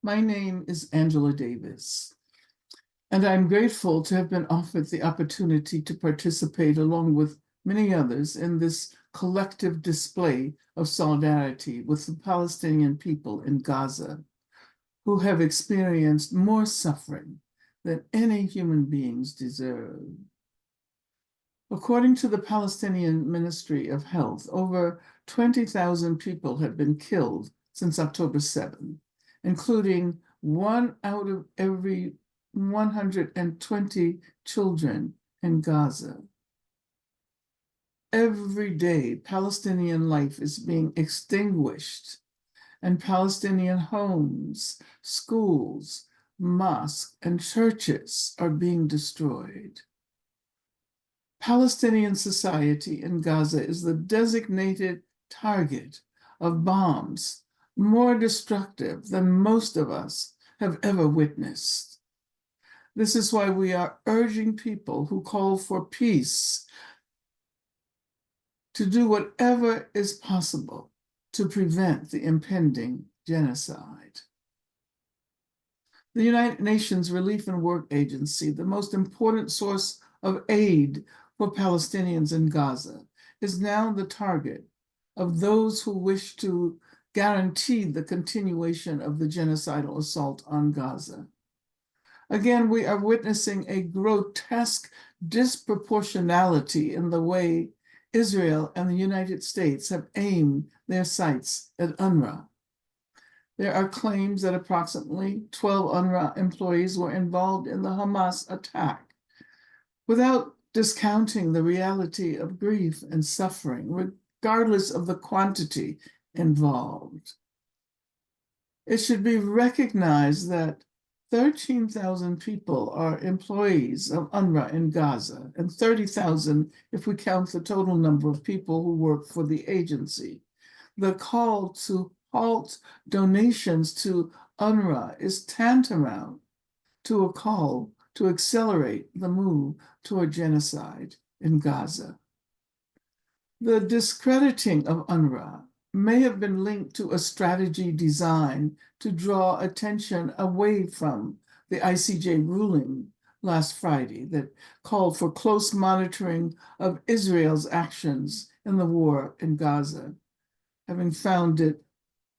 My name is Angela Davis, and I'm grateful to have been offered the opportunity to participate along with many others in this collective display of solidarity with the Palestinian people in Gaza, who have experienced more suffering than any human beings deserve. According to the Palestinian Ministry of Health, over 20,000 people have been killed since October 7, including 1 out of every 120 children in Gaza. Every day, Palestinian life is being extinguished, and Palestinian homes, schools, mosques, and churches are being destroyed. Palestinian society in Gaza is the designated target of bombs more destructive than most of us have ever witnessed. This is why we are urging people who call for peace to do whatever is possible to prevent the impending genocide. The United Nations Relief and Work Agency, the most important source of aid for Palestinians in Gaza, is now the target of those who wish to guarantee the continuation of the genocidal assault on Gaza. Again, we are witnessing a grotesque disproportionality in the way Israel and the United States have aimed their sights at UNRWA. There are claims that approximately 12 UNRWA employees were involved in the Hamas attack, without discounting the reality of grief and suffering, regardless of the quantity involved. It should be recognized that 13,000 people are employees of UNRWA in Gaza, and 30,000 if we count the total number of people who work for the agency. The call to halt donations to UNRWA is tantamount to a call to accelerate the move toward genocide in Gaza. The discrediting of UNRWA may have been linked to a strategy designed to draw attention away from the ICJ ruling last Friday that called for close monitoring of Israel's actions in the war in Gaza, having found it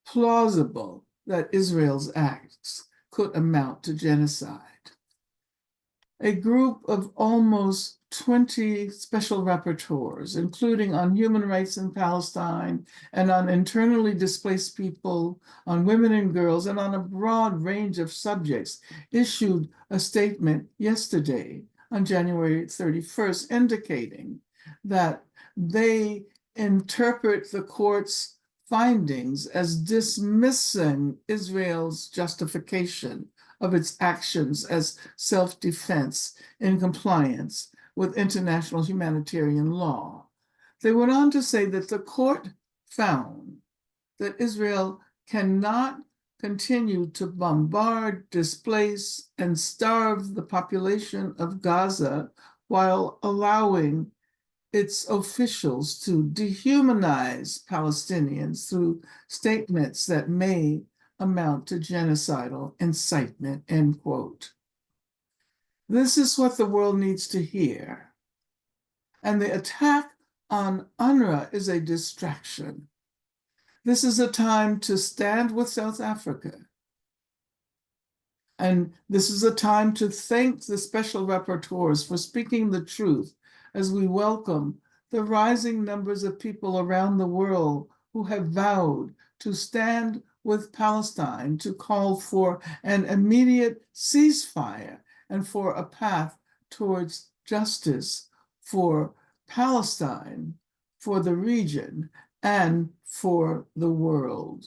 plausible that Israel's acts could amount to genocide. A group of almost 20 special rapporteurs, including on human rights in Palestine and on internally displaced people, on women and girls, and on a broad range of subjects, issued a statement yesterday on January 31st, indicating that they interpret the court's findings as dismissing Israel's justification of its actions as self-defense in compliance with international humanitarian law. They went on to say that the court found that Israel cannot continue to bombard, displace, and starve the population of Gaza while allowing its officials to dehumanize Palestinians through statements that may amount to genocidal incitement, end quote. This is what the world needs to hear. And the attack on UNRWA is a distraction. This is a time to stand with South Africa. And this is a time to thank the special rapporteurs for speaking the truth as we welcome the rising numbers of people around the world who have vowed to stand with Palestine to call for an immediate ceasefire and for a path towards justice for Palestine, for the region, and for the world.